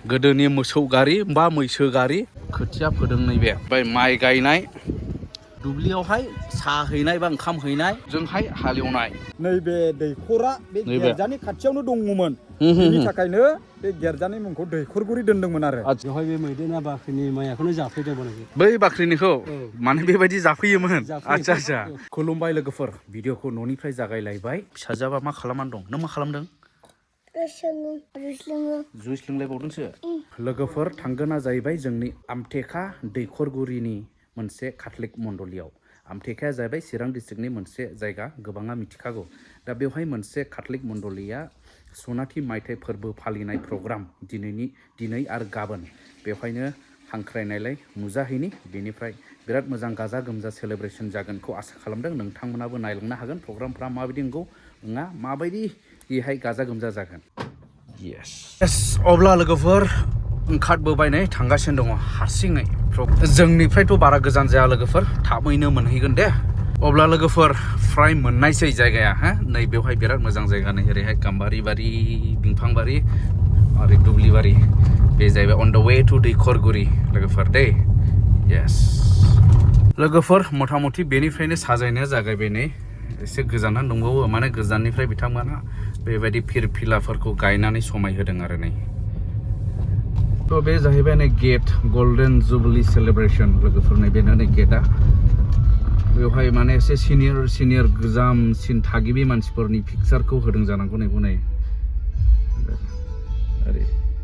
गोदोनि मोसौ गारि बा मैसो गारि खोथिया फोदों नैबे ओमफ्राय माइ गायनाय दुब्लियावहाय साहा हैनाय बा ओंखाम हैनाय जोंहाय हालेवनाय नैबे दैखरा बे गिर्जानि खाथियावनो दङमोन बेनि थाखायनो बे गिर्जानि मुंखौ दैखरगुरि दोनदोंमोन आरो बेवहाय बे मैदेना बाख्रिनि माइखौनो जाफैदोंमोन बै बाख्रिनिखौ माने बेबायदि जाफैयोमोन आच्छा आच्छा खुलुमबाय लोगोफोर भिडिअखौ न'निफ्राय जागायलायबाय फिसाजोआ मा खालामनानै दं नों मा खालामदों जुइस लोंलायबावदोंसो लोगोफोर थांगोना जाहैबाय जोंनि आमटेका दैखरगुरिनि मोनसे काथलिक मण्डलियाव आमटेकाया जाहैबाय चिरां डिस्ट्रिक्टनि मोनसे जायगा गोबाङा मिथिखागौ दा बेवहाय मोनसे काथलिक मण्डलिया सनाथि मायथाइ फोरबो फालिनाय प्रग्राम दिनै आरो गाबोन बेवहायनो हांख्रायनायलाय नुजाहैनि बेनिफ्राय बिराद मोजां गाजा गोमजा सेलेब्रेसन जागोनखौ आसा खालामदों नोंथांमोनाबो नायलांनो हागोन प्रग्रामफ्रा माबायदि नंगौ नङा माबायदि बेहाय गाजा गोमजा जागोन यस अब्ला लोगोफोर ओंखारबोबाय नै थांगासिनो दङ हारसिङै जोंनिफ्रायथ' बारा गोजान जाया लोगोफोर थाबैनो मोनहैगोन दे अब्ला लोगोफोर फ्राय मोननायसै जायगाया हा नै बेवहाय बिराद मोजां जायगा नै ओरैहाय गाम्बारि बारि बिफांबारि आरो दुब्लिबारि बे जाहैबाय अन द वे टु दैखरगुरि लोगोफोर दे यस लोगोफोर मथा मथि बेनिफ्रायनो साजायनाया जागायबाय नै एसे गोजानानो दंबावो माने गोजाननिफ्राय बिथांमोना बेबायदि फिरफिलाफोरखौ गायनानै समायहोदों आरो नै थ' बे जाहैबाय नै गेट गल्डेन जुबली सेलेब्रेसन लोगोफोर नै बेनो नै गेटआ बेवहाय माने एसे सिनियर गोजामसिन थागिबि मानसिफोरनि पिकचारखौ होदों जानांगौ नै बुंनाय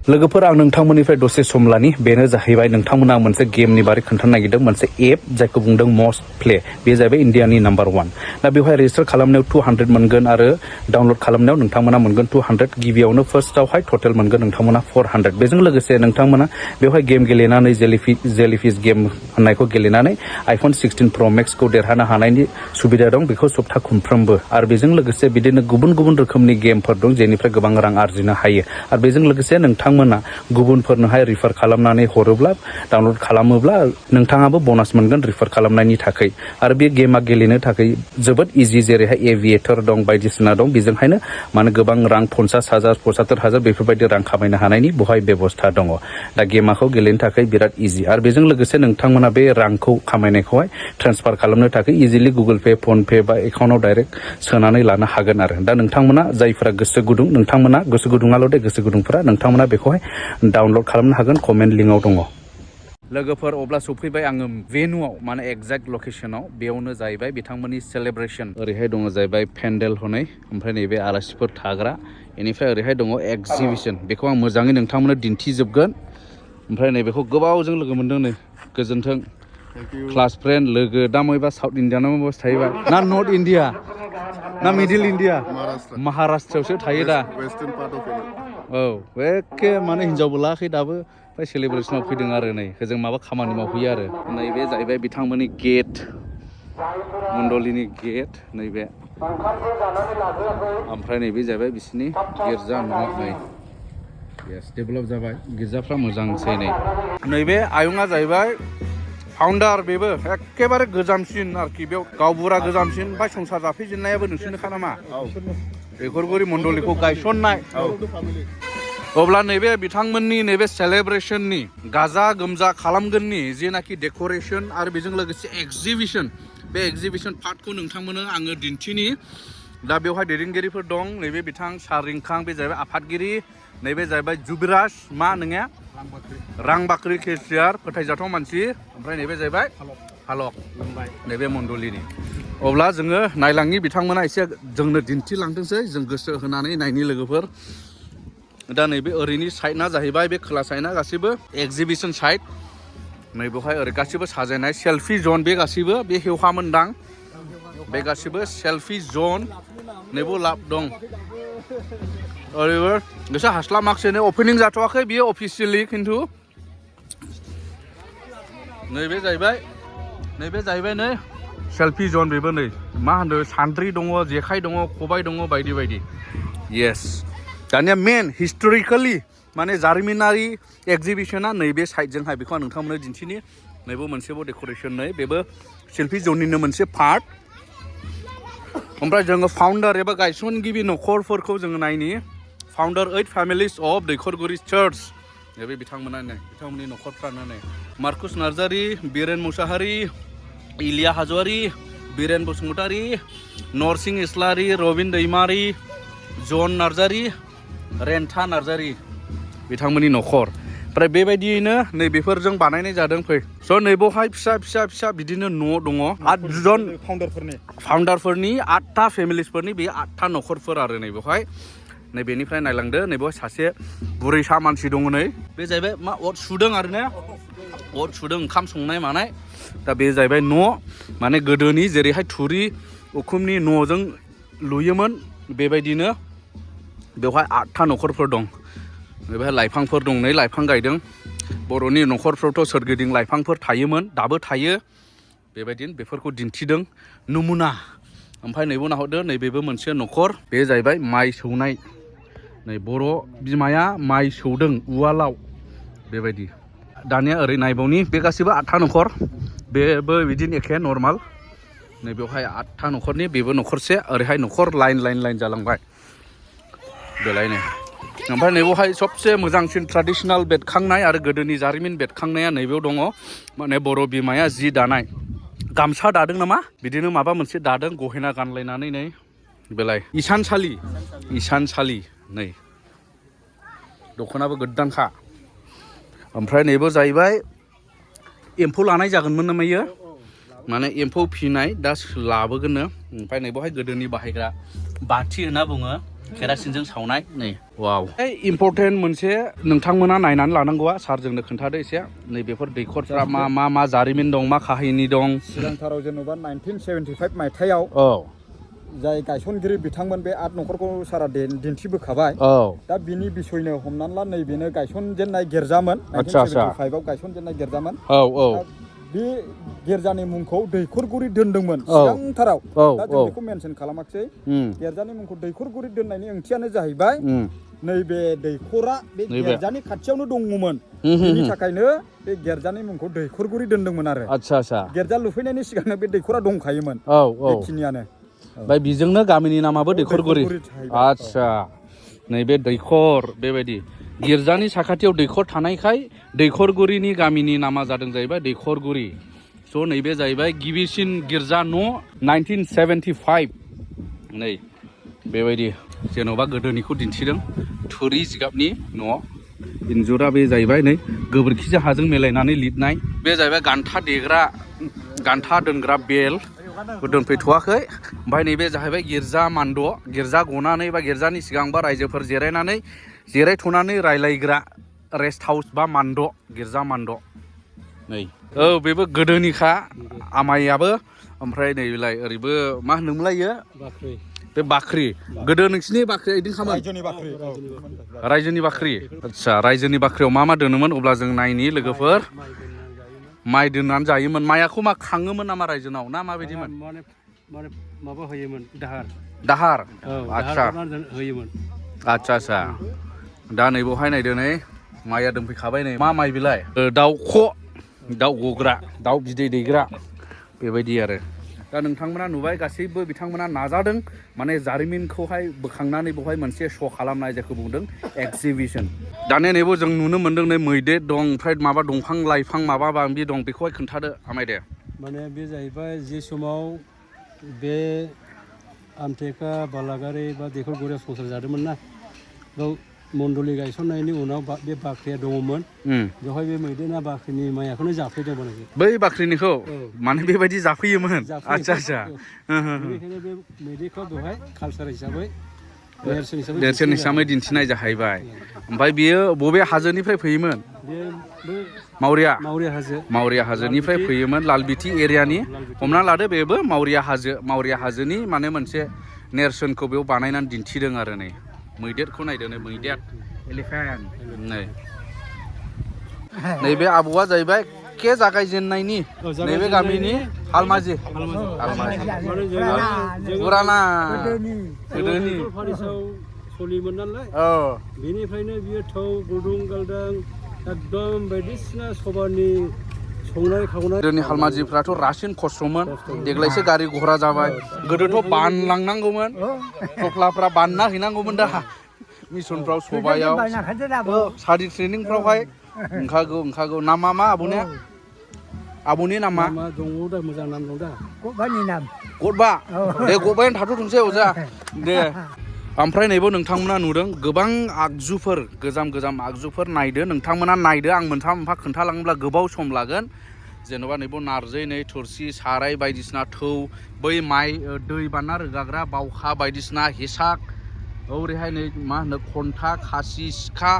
लोगोफोर आं नोंथांमोननिफ्राय दसे सम लानि बेनो जाहैबाय नोंथांमोना मोनसे गेमनि बारै खोन्थानो नागिरदों मोनसे एप जायखौ बुंदों मस्ट प्ले बे जाहैबाय इन्डियानि नाम्बार 1 दा बेवहाय रेजिस्टार खालामनायाव 200 मोनगोन आरो डाउनलड खालामनायाव नोंथांमोना मोनगोन 200 गिबियावनो फार्स्टआवहाय टटेल मोनगोन नोंथांमोना 400 बेजों लोगोसे नोंथांमोना बेवहाय गेम गेलेनानै जेलिफिस गेम होननायखौ गेलेनानै आइफन 16 प्र मेक्सखौ देरहानो हानायनि सुबिदा दं बेखौ सप्ता खनफ्रोमबो आरो बेजों लोगोसे बिदिनो गुबुन रोखोमनि गेमफोर दं जेनिफ्राय गोबां रां आरजिनो हायो आरो बेजों लोगोसे नोंथांमोना गुबुनफोरनोहाय रिफार खालामनानै हरोब्ला डाउनलड खालामोब्ला नोंथाङाबो बोनास मोनगोन रिफार खालामनायनि थाखाय आरो बे गेमा गेलेनो थाखाय जोबोद इजि जेरैहाय एभिएटर दं बायदिसिना दं बेजोंहायनो माने गोबां रां 50,000 75,000 बेफोरबायदि रां खामायनो हानायनि बहाय बेबस्था दङ दा गेमाखौ गेलेनो थाखाय बिराद इजि आरो बेजों लोगोसे नोंथांमोना बे रांखौ खामायनायखौहाय ट्रेन्सफार खालामनो थाखाय इजिलि गुगोल पे फन पे बा एकाउन्टाव डाइरेक्ट सोनानै लानो हागोन आरो दा नोंथांमोना जायफोरा गोसो गुदुं नोंथांमोना गोसो गुदुङाल' दे गोसो गुदुंफोरा नोंथांमोना बेखौहाय डाउनलड खालामनो हागोन कमेन्ट लिंकआव दङ लोगोफोर अब्ला सफैबाय आङो भेन्युआव माने एक्जेक्ट लकेशनाव बेयावनो जाहैबाय बिथांमोननि सेलेब्रेसन ओरैहाय दङ जाहैबाय पेन्डेल हनै ओमफ्राय नैबे आलासिफोर थाग्रा बेनिफ्राय ओरैहाय दङ एक्जिबिसन बेखौ आं मोजाङै नोंथांमोननो दिन्थिजोबगोन ओमफ्राय नैबेखौ गोबावजों लोगो मोनदों नै गोजोन्थों क्लास फ्रेन्ड लोगो दा मयबा साउथ इण्डियानाव बस थाहैबाय ना नर्थ इण्डिया ना मिडिल इण्डिया महाराष्ट्रआवसो थायो दा औ एखे माने हिनजावबो लायाखै दाबो ओमफ्राय सेलेब्रेसनाव फैदों आरो नै होजों माबा खामानि मावहैयो आरो नैबे जाहैबाय बिथांमोननि गेट मण्डलिनि गेट नैबे ओमफ्राय नैबे जाहैबाय बिसिनि गिर्जा न' नै येस डेभेलप जाबाय गिर्जाफ्रा मोजांसै नैबे आयंआ जाहैबाय फाउन्डार बेबो एखेबारे गोजामसिन आरोखि बेयाव गावबुरा गोजामसिन ओमफ्राय संसार जाफैजेननायाबो नोंसोरनोखा नामा दैखरगुरि मण्डलिखौ गायसननाय अब्ला नैबे बिथांमोननि नैबे सेलेब्रेसननि गाजा गोमजा खालामगोननि जेनाखि डेक'रेसन आरो बेजों लोगोसे एक्जिबिसन बे एक्जिबिसन पार्टखौ नोंथांमोननो आङो दिन्थिनि दा बेवहाय दैदेनगिरिफोर दं नैबे बिथां सारिंखां बे जाहैबाय आफादगिरि नैबे जाहैबाय जुबिराज मा नोङा रांबाख्रि केसियार फोथायजाथाव मानसि ओमफ्राय नैबे जाहैबाय फालक नैबे मण्डलिनि अब्ला जोङो नायलांनि बिथांमोना एसे जोंनो दिन्थिलांथोंसै जों गोसो होनानै नायनि लोगोफोर दा नैबे ओरैनि साइडना जाहैबाय बे खोला साइडना गासैबो एक्जिबिसन साइड नै बेवहाय ओरै गासैबो साजायनाय सेल्फि जन बे गासैबो बे हेवखामोनदां बे गासैबो सेल्फि जन नैबो लाब दं ओरैबो गोसो हास्लाबाखैनो अपेनिं जाथ'वाखै बियो अफिसियेलि खिन्थु नैबे जाहैबाय नै सेल्फि जन बेबो नै मा होनो सान्द्रि दङ जेखाइ दङ खबाइ दङ बायदि बायदि येस दानिया मेन हिस्ट'रिकेलि माने जारिमिनारि एक्जिबिसना नैबे साइडजोंहाय बेखौ आं नोंथांमोननो दिन्थिनि नैबो मोनसेबो डेक'रेसन नै बेबो सेल्फि जननिनो मोनसे पार्ट ओमफ्राय जोङो फाउन्डार एबा गायसनगिरि न'खरफोरखौ जोङो नायनि फाउन्डार 8 फेमिलिस अफ दैखरगुरि चार्च बे बिथांमोना नै बिथांमोननि न'खरफ्रानो नै मार्कुस नार्जारि बिरेन मुसाहारि इलिया हाज'वारि बिरेन बसुमतारि नरसिं इस्लारि रबिन दैमारि जन नार्जारि रेन्था नार्जारि बिथांमोननि न'खर ओमफ्राय बेबायदियैनो नै बेफोरजों बानायनाय जादों फै स' नैबावहाय फिसा बिदिनो न' दङ 8 जन फाउन्डारफोरनि 8था फेमिलिसफोरनि बे 8था न'खरफोर आरो नै बेवहाय नै बेनिफ्राय नायलांदो नैबेवहाय सासे बुरैसा मानसि दङ नै बे जाहैबाय मा अर सुदों आरो ने अर सुदों ओंखाम संनाय मानाय दा बे जाहैबाय न' माने गोदोनि जेरैहाय थुरि उखुमनि न'जों लुयोमोन बेबायदिनो बेवहाय 8था न'खरफोर दं बेवहाय लाइफांफोर दं नै लाइफां गायदों बर'नि न'खरफ्रावथ' सोरगिदिं लाइफांफोर थायोमोन दाबो थायो बेबायदिनो बेफोरखौ दिन्थिदों नमुना ओमफ्राय नैबो नाहरदो नैबेबो मोनसे न'खर बे जाहैबाय माइ सौनाय नै बर' बिमाया माइ सौदों उवालाव बेबायदि दानिया ओरै नायबावनि बे गासिबो 8था न'खर बेबो बिदिनो एखे नर्माल नै बेवहाय 8था न'खरनि बेबो न'खरसे ओरैहाय न'खर लाइन जालांबाय बेलायनो ओमफ्राय नैबेवहाय सबसे मोजांसिन ट्रेडिशनेल बेरखांनाय आरो गोदोनि जारिमिन बेरखांनाया नैबेयाव दङ माने बर' बिमाया जि दानाय गामसा दादों नामा बिदिनो माबा मोनसे दादों गहेना गानलायनानै नै बेलाय इसानसालि नै दख'नाबो गोदानखा ओमफ्राय नैबो जाहैबाय एम्फौ लानाय जागोनमोन नामा इयो माने एम्फौ फिनाय दा लाबोगोननो ओमफ्राय नैबेवहाय गोदोनि बाहायग्रा बाथि होनना बुङो केरासिनजों सावनाय नै वाव इम्परटेन्ट मोनसे नोंथांमोना नायनानै लानांगौआ सारजोंनो खोन्थादो एसे नै बेफोर दैखरफ्रा मा जारिमिन दं मा काहिनि दं सिगांथाराव जेनेबा 1975 मायथाइयाव जाय गायसनगिरि बिथांमोन बे 8 न'खरखौ सारा दिन्थिबोखाबाय दा बिनि बिसयनो हमनानै ला नैबेनो गायसनजेननाय गिर्जामोन 1975 आव गायसनजेननाय गिर्जामोन बे गिर्जानि मुंखौ दैखरगुरि दोनदोंमोन सिगांथाराव दा जों बेखौ मेनसन खालामाखिसै गिर्जानि मुंखौ दैखरगुरि दोननायनि ओंथियानो जाहैबाय नैबे दैखरा बे गिर्जानि खाथियावनो दङमोन बेनि थाखायनो बे गिर्जानि मुंखौ दैखरगुरि दोनदोंमोन आरो गिर्जा लुफैनायनि सिगांनो बे दैखरा दंखायोमोन बेखिनियानो ओमफ्राय बेजोंनो गामिनि नामाबो दैखरगुरि आच्छा नैबे दैखर बेबायदि गिर्जानि साखाथियाव दैखर थानायखाय दैखरगुरिनि गामिनि नामा जादों जाहैबाय दैखरगुरि स' नैबे जाहैबाय गिबिसिन गिर्जा न' 1975 नै बेबायदि जेन'बा गोदोनिखौ दिन्थिदों थुरि जिगाबनि न' इन्जुरा बे जाहैबाय नै गोबोरखिजों हाजों मिलायनानै लिरनाय बे जाहैबाय गान्था दोनग्रा बेल दोनफैथ'वाखै ओमफ्राय नैबे जाहैबाय गिर्जा मान्द' गिर्जा गनानै बा गिर्जानि सिगांबा रायजोफोर जिरायथ'नानै रायलायग्रा रेस्ट हाउस बा मान्द' गिर्जा मान्द' नै बेबो गोदोनिखा आमाइयाबो ओमफ्राय नैलाय ओरैबो मा होनोमोनलाय इयो बे बाख्रि गोदो नोंसिनि बाख्रिया इदिनोखामोन रायजोनि बाख्रि आच्छा रायजोनि बाख्रियाव मा दोनोमोन अब्ला जों नायनि लोगोफोर माइ दोननानै जायोमोन माइखौ मा खाङोमोन नामा रायजोनाव ना माबायदिमोन माबा होयोमोन दाहार आच्छा होयोमोन आच्छा दा नैबावहाय नायदो नै माइया दोनफैखाबाय नै मा माइ बिलाय दाउख' दाउ गग्रा दाउ बिदै दैग्रा बेबायदि आरो दा नोंथांमोना नुबाय गासैबो बिथांमोना नाजादों माने जारिमिनखौहाय बोखांनानै बेवहाय मोनसे श' खालामनाय जायखौ बुंदों एक्जिबिसन दानिया नैबो जों नुनो मोन्दों नै मैदेर दं ओमफ्राय माबा दंफां लाइफां माबा माबि दं बेखौहाय खोन्थादो आमाय दे माने बे जाहैबाय जे समाव बे आमटेका बालागारि बा दैखरगुरियाव संसार जादोंमोन ना बेयाव मण्डलि गायसननायनि उनाव बे बाख्रिया दङमोन बेवहाय बे मैदेरा बाख्रिनि माइखौनो जाफैदोंमोन बै बाख्रिनिखौ माने बेबायदि जाफैयोमोन आच्छा बेनिखायनो बे मैदेरखौ बेवहाय कालसार हिसाबै नेरसोन हिसाबै दिन्थिनाय जाहैबाय ओमफ्राय बियो बबे हाजोनिफ्राय फैयोमोन मावरिया हाजोनिफ्राय फैयोमोन लालबिथि एरियानि हमना लादो बेबो मावरिया हाजोनि माने मोनसे नेरसोनखौ बेयाव बानायनानै दिन्थिदों आरो नै मैदेरखौ नायदो नै मैदेर एलिफेन्ट नैबे आबौआ जाहैबाय के जागायजेननायनि नैबे गामिनि हालमाजि पुराना गोदोनि सोलियोमोन नालाय बेनिफ्रायनो बियो थौ गुदुं गालदां एकदम बायदिसिना सबानि संनाय खावनाय गोदोनि हालमाजिफ्राथ' रासिन खस्थ'मोन देग्लायसो गारि घरा जाबाय गोदोथ' बानलांनांगौमोन थफ्लाफ्रा बानना हैनांगौमोन दा मिसनफ्राव सबायाव सारि ट्रेनिंफ्रावहाय ओंखागौ नामा मा आब'नि नामा दङ दा मोजां नाम दं दा गबानि नाम गबा दे गबायानो थाथ'थोंसै अजा दे ओमफ्राय नैबो नोंथांमोना नुदों गोबां आगजुफोर गोजाम आगजुफोर नायदो नोंथांमोना नायदो आं मोनफा खोन्थालाङोब्ला गोबाव सम लागोन जेन'बा नैबो नारजि नै थोरसि साराय बायदिसिना थौ बै माइ दै बाना रोगाग्रा बावखा बायदिसिना हेसाक ओरैहाय नै मा होनो खन्था खासि सिखा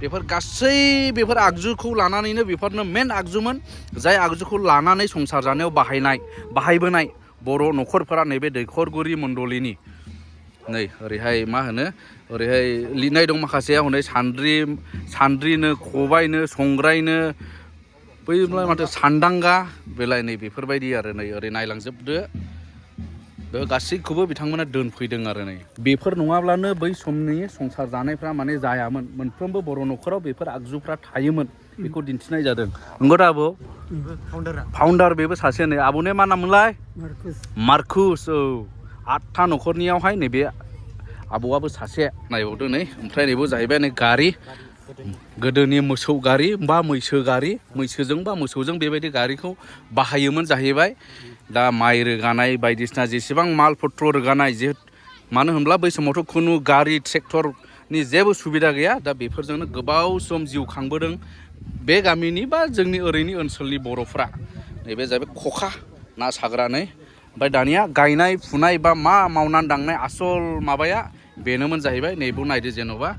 बेफोर आगजुखौ लानानैनो बेफोरनो मेन आगजुमोन जाय आगजुखौ लानानै संसार जानायाव बाहायबोनाय बर' न'खरफोरा नैबे दैखरगुरि मण्डलिनि नै ओरैहाय मा होनो ओरैहाय लिरनाय दं माखासे हनै सान्द्रिनो खबाइनो संग्रायनो बै माथो सान्दांगा बेलाय नै बेफोरबायदि आरो नै ओरै नायलांजोबदो बे गासैखौबो बिथांमोना दोनफैदों आरो नै बेफोर नङाब्लानो बै समनि संसार जानायफ्रा माने जायामोन मोनफ्रोमबो बर' न'खराव बेफोर आगजुफ्रा थायोमोन बेखौ दिन्थिनाय जादों नंगौ दा आब' फाउन्डार बेबो सासे नै आब'ने मा नाममोनलाय मार्कुस औ 8था न'खरनियावहाय नैबे आबौआबो सासे नायबावदो नै ओमफ्राय नैबो जाहैबाय नै गारि गोदोनि मोसौ गारि बा मैसो गारि मैसोजों बा मोसौजों बेबायदि गारिखौ बाहायोमोन जाहैबाय दा माइ रोगानाय बायदिसिना जेसेबां माल पत्र रोगानाय मानो होनब्ला बै समावथ' खुनु गारि ट्रेक्टरनि जेबो सुबिदा गैया दा बेफोरजोंनो गोबाव सम जिउ खांबोदों बे गामिनि बा जोंनि ओरैनि ओनसोलनि बर'फ्रा नैबे जाहैबाय खखा ना साग्रा नै ओमफ्राय दानिया गायनाय फुनाय बा मा मावनानै दांनाय आसल माबाया बेनोमोन जाहैबाय नैबो नायदो जेन'बा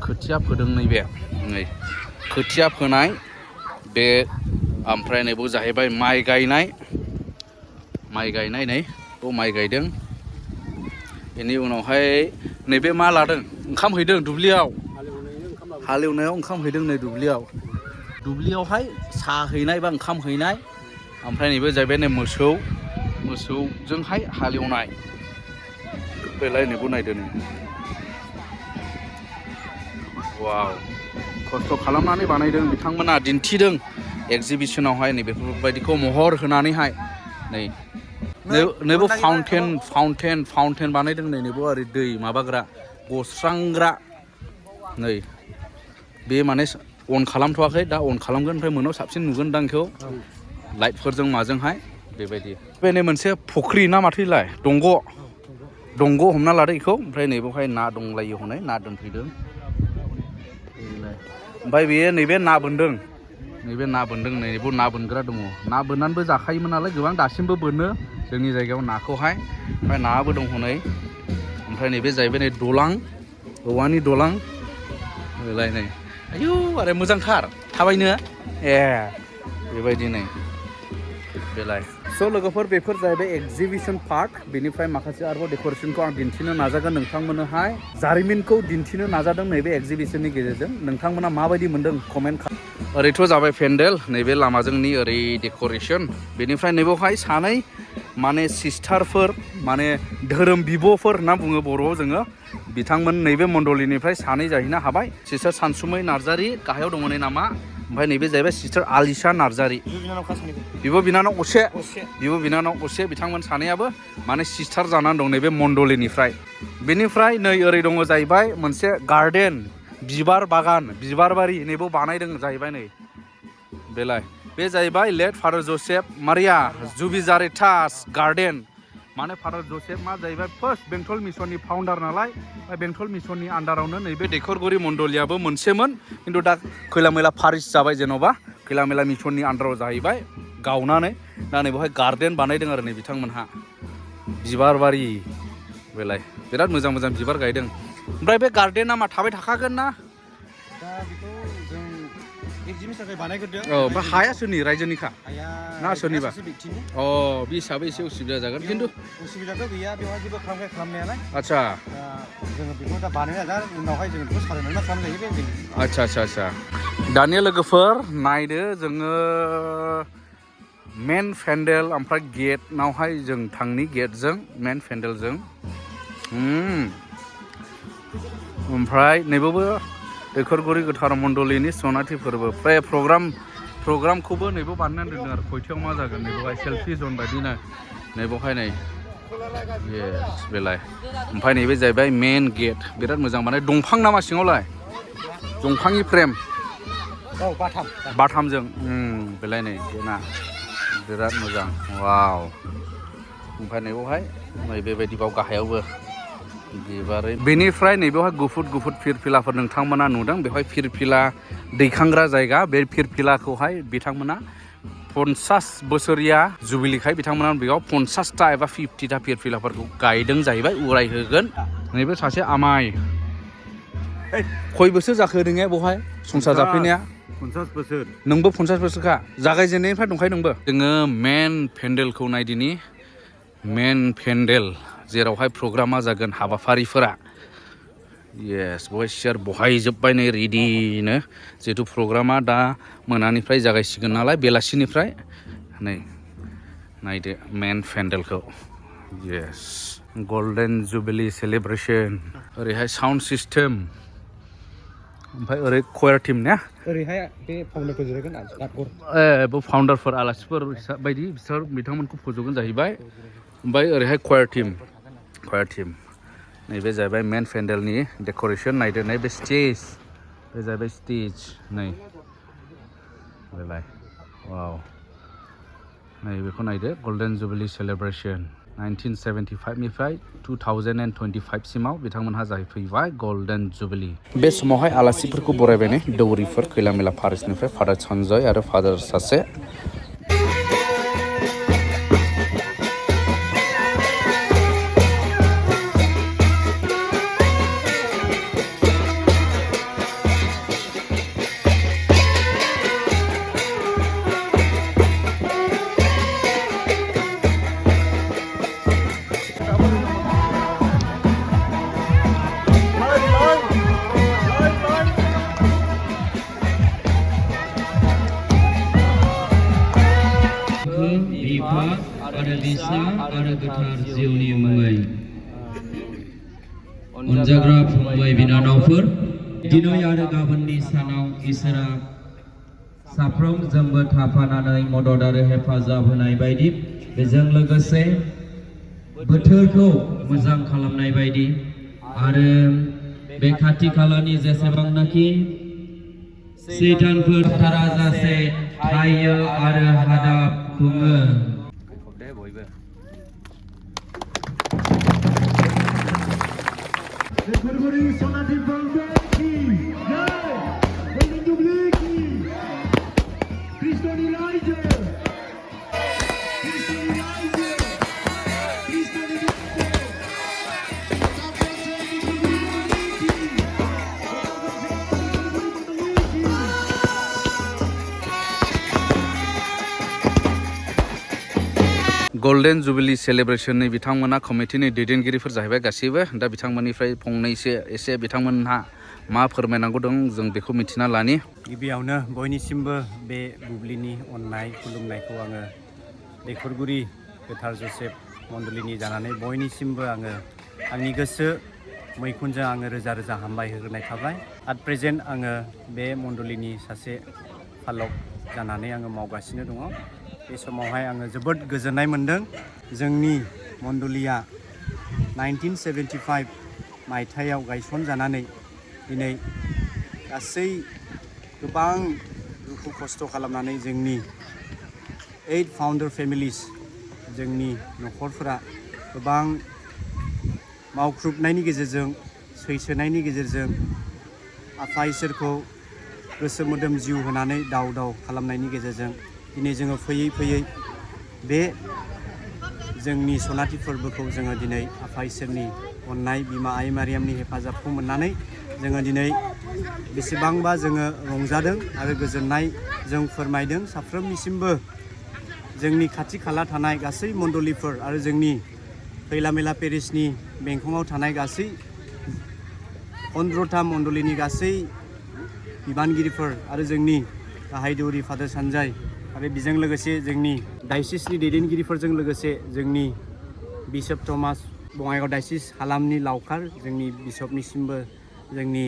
खोथिया फोदों नैबे नै खोथिया फोनाय बे ओमफ्राय नैबो जाहैबाय माइ गायनाय नै माइ गायदों बेनि उनावहाय नैबे मा लादों ओंखाम हैदों दुब्लियाव हालेवनायाव ओंखाम हैदों नै दुब्लियावहाय साहा हैनाय बा ओंखाम हैनाय ओमफ्राय नैबे जाहैबाय नै मोसौजोंहाय हालेवनाय बेलाय नैबो नायदो नै वाव खस्थ' खालामनानै बानायदों बिथांमोना दिन्थिदों एक्जिबिसनावहाय नै बेफोरबायदिखौ महर होनानैहाय नै नैबो फाउन्टेन बानायदों नै नैबो ओरै दै माबाग्रा गस्रांग्रा नै बे माने अन खालामथ'वाखै दा अन खालामगोन ओमफ्राय मोनायाव साबसिन नुगोन दां बेखौ लाइटफोरजों माजोंहाय बेबायदि बे नै मोनसे फुख्रि ना माथोलाय दंग' हमना लादो बेखौ ओमफ्राय नैबेवहाय ना दंलायो हनै ना दोनफैदों ओमफ्राय बेयो नैबे ना बोनदों नैबे ना बोनग्रा दङ ना बोननानैबो जाखायोमोन नालाय गोबां दासिमबो बोनो जोंनि जायगायाव नाखौहाय ओमफ्राय नाबो दं हनै ओमफ्राय नैबे जाहैबाय नै दलां औवानि दलां बेलाय नै आयु आरो मोजांथार थाबायनो बेबायदि नै बेलाय स' लोगोफोर बेफोर जाहैबाय एक्जिबिसन पार्ट बेनिफ्राय माखासे आरोबाव डेक'रेसनखौ आं दिन्थिनो नाजागोन नोंथांमोननोहाय जारिमिनखौ दिन्थिनो नाजादों नैबे एक्जिबिसननि गेजेरजों नोंथांमोना माबायदि मोन्दों कमेन्ट ओरैथ' जाबाय पेन्डेल नैबे लामाजोंनि ओरै डेक'रेसन बेनिफ्राय नैबेवहाय सानै माने सिस्टारफोर माने धोरोम बिब'फोर होनना बुङो बर'आव जोङो बिथांमोन नैबे मण्डलिनिफ्राय सानै जाहैनो हाबाय सिस्टार सानसुमै नार्जारि गाहायाव दङ नै नामा ओमफ्राय नैबे जाहैबाय सिस्टार आलिसा नार्जारि बिब' बिनानाव असे बिथांमोन सानैयाबो माने सिस्टार जानानै दं नैबे मण्डलिनिफ्राय बेनिफ्राय नै ओरै दङ जाहैबाय मोनसे गार्डेन बिबार बागान बिबार बारि नैबो बानायदों जाहैबाय नै बेलाय बे जाहैबाय late father Joseph Maria Zubizarreta's garden माने फादार जसेफ मा जाहैबाय फार्स्ट बेंटल मिसननि फाउन्डार नालाय बेंटल मिसननि आन्डारावनो नैबे दैखरगुरि मण्डलियाबो मोनसेमोन खिन्थु दा खैला मैला फारिस जाबाय जेन'बा खैला मैला मिसननि आन्डाराव जाहैबाय गावनानै दा नै बेवहाय गार्डेन बानायदों आरो नै बिथांमोनहा बिबार बारि बेलाय बिराद मोजां बिबार गायदों ओमफ्राय बे गार्डेना मा थाबाय थाखागोन ना दा बेखौ जों एक्जिबिसन थाखाय बानायग्रोदों ओमफ्राय हाया सोरनि रायजोनिखा ना सोरनिबा बे हिसाबै एसे उसुबिदा जागोन खिन्थु उसुबिदाथ' गैया बेवहाय जेबो खालामनायालाय आदसा जोङो बेखौ दा बानायना दा उनावहाय जोङो बेखौ सालायनानै खालामजायो बे आदसा दानिया लोगोफोर नायदो जोङो मेन पेन्डेल ओमफ्राय गेटनावहाय जों थांनि गेटजों मेन पेन्डेलजों ओमफ्राय नैबावबो दैखरगुरि गोथार मण्डलिनि सनाथि फोरबो प्रग्रामखौबो नैबो बानायनानै दोनदों आरो खयथायाव मा जागोन नैबेवहाय सेल्फि जन बायदिनो नैबेवहाय नै Yes, बेलाय ओमफ्राय नैबे जाहैबाय मेन गेट बिराद मोजां माने दंफां नामा सिङावलाय दंफांनि फ्रेम बाथामजों बेलाय नै गेटआ बिराद मोजां वाव ओमफ्राय नैबावहाय बेबायदिबाव गाहायावबो बिबारै बेनिफ्राय नैबेवहाय गुफुर फिरफिलाफोर नोंथांमोना नुदों बेवहाय फिरफिला दैखांग्रा जायगा बे फिरफिलाखौहाय बिथांमोना 50 बोसोरिया जुबिलिखाय बिथांमोना बेयाव 50टा एबा 50टा फिरफिलाफोरखौ गायदों जाहैबाय उरायहोगोन नैबे सासे आमाय खय बोसोर जाखो नोङो बेवहाय संसार जाफैनाया 50 बोसोर नोंबो 50 बोसोरखा जागायजेननायनिफ्राय दंखायो नोंबो जोङो मेन पेन्डेलखौ नायदिनि मेन पेन्डेल जेरावहाय प्रग्रामा जागोन हाबाफारिफोरा येस बहाय सियार बहायजोब्बाय नै रेडिनो जिहेतु प्रग्रामा दा मोनानिफ्राय जागायसिगोन नालाय बेलासिनिफ्राय नै नायदो मेन पेन्डेलखौ येस गल्डेन जुबिली सेलिब्रेसन ओरैहाय साउन्ड सिस्टेम ओमफ्राय ओरै कयार टीम ना ओरैहाय बे फाउन्डारखौ जिरायगोन बे फाउन्डारफोर आलासिफोर बायदि बिसोर बिथांमोनखौ फज'गोन जाहैबाय ओमफ्राय ओरैहाय कयार टीम नैबे जाहैबाय मेन पेन्डेलनि डेक'रेसन नायदो नै बे स्टेज बे जाहैबाय स्टेज नै बेलाय वाव नै बेखौ नायदो गल्डेन जुबिली सेलिब्रेसन 1975 निफ्राय 2025 सिमाव बिथांमोनहा जाहैफैबाय गल्डेन जुबिली बे समावहाय आलासिफोरखौ बरायबाय दौरिफोर खैला मैला फारिसनिफ्राय फादार सन्जय आरो फादार सासे बिफा आरो बिसा आरो गोथार जिउनि मुङै अनजाग्रा फंबाय बिनानावफोर दिनै आरो गाबोननि सानाव इसोरा साफ्रोमजोंबो थाफानानै मदद आरो हेफाजाब होनाय बायदि बेजों लोगोसे बोथोरखौ मोजां खालामनाय बायदि आरो बे खाथि खालानि जेसेबांनाखि सैतानफोर थाराजासे थायो आरो हादाब खुङो Dwikhorguri Sonati Bangsa ki jai, Golden Jubilee ki, Kristoni Raja, Kristoni Raja, Kristoni Raja, golden jubilee सेलिब्रेशननि बिथांमोना कमिटिनि दैदेनगिरिफोर जाहैबाय गासैबो दा बिथांमोननिफ्राय फंनैसो एसे बिथांमोनहा मा फोरमायनांगौ दं जों बेखौ मिथिना लानि गिबियावनो बयनिसिमबो बे बुब्लिनि अननाय खुलुमनायखौ आङो दैखरगुरि गोथार जसेफ मण्डलिनि जानानै बयनिसिमबो आङो आंनि गोसो मैखुनजों आङो रोजा रोजा हामबाय होग्रोनाय थाबाय एट प्रेजेन्ट आङो बे मण्डलिनि सासे फालक जानानै आङो मावगासिनो दङ बे समावहाय आङो जोबोद गोजोननाय मोन्दों जोंनि मण्डलिया 1975 मायथाइयाव गायसनजानानै दिनै गासै गोबां दुखु खस्थ' खालामनानै जोंनि 8 फाउन्डार फेमिलिस जोंनि न'खरफोरा गोबां मावख्रुबनायनि गेजेरजों सैसोनायनि गेजेरजों आफा इसोरखौ गोसो मोदोम जिउ होनानै दाव दाव खालामनायनि गेजेरजों दिनै जोङो फैयै फैयै बे जोंनि सनाथि फोरबोखौ जोङो दिनै आफा इसोरनि अननाय बिमा आइ मारियामनि हेफाजाबखौ मोननानै जोङो दिनै बेसेबांबा जोङो रंजादों आरो गोजोननाय जों फोरमायदों साफ्रोमनिसिमबो जोंनि खाथि खाला थानाय गासै मण्डलिफोर आरो जोंनि खैला मैला पेरिसनि बेंखनाव थानाय गासै 15टा मण्डलिनि गासै बिबानगिरिफोर आरो जोंनि गाहाय दौरि फादार सन्जय आरो बेजों लोगोसे जोंनि डायसिसनि दैदेनगिरिफोरजों लोगोसे जोंनि बिशप थमास बङाइगाव डायसिस हालामनि लावखार जोंनि बिशपनिसिमबो जोंनि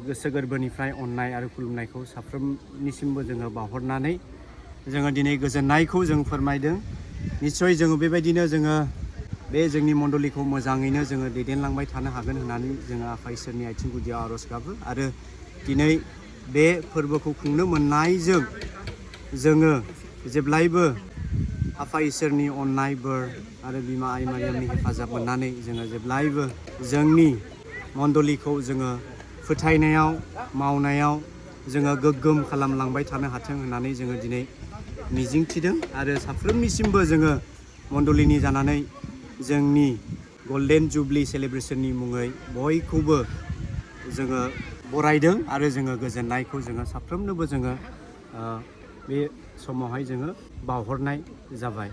गोसो गोरबोनिफ्राय अननाय आरो खुलुमनायखौ साफ्रोमनिसिमबो जोङो बावहरनानै जोङो दिनै गोजोननायखौ जों फोरमायदों निस्सय जोङो बेबायदिनो जोङो बे जोंनि मण्डलिखौ मोजाङैनो जोङो दैदेनलांबाय थानो हागोन होननानै जोङो आफा इसोरनि आथिं गुदियाव आर'ज गाबो आरो दिनै बे फोरबोखौ खुंनो मोननायजों जोङो जेब्लायबो आफा इसोरनि अननाय बोर आरो बिमा आइ मारियामनि हेफाजाब मोननानै जोङो जेब्लायबो जोंनि मण्डलिखौ जोङो फोथायनायाव मावनायाव जोङो गोग्गोम खालामलांबाय थानो हाथों होननानै जोङो दिनै मिजिंथिदों आरो साफ्रोमनिसिमबो जोङो मण्डलिनि जानानै जोंनि गल्डेन जुबली सेलेब्रेसननि मुङै बयखौबो जोङो बरायदों आरो जोङो गोजोननायखौ जोङो साफ्रोमनोबो जोङो बे समावहाय जोङो बावहरनाय जाबाय।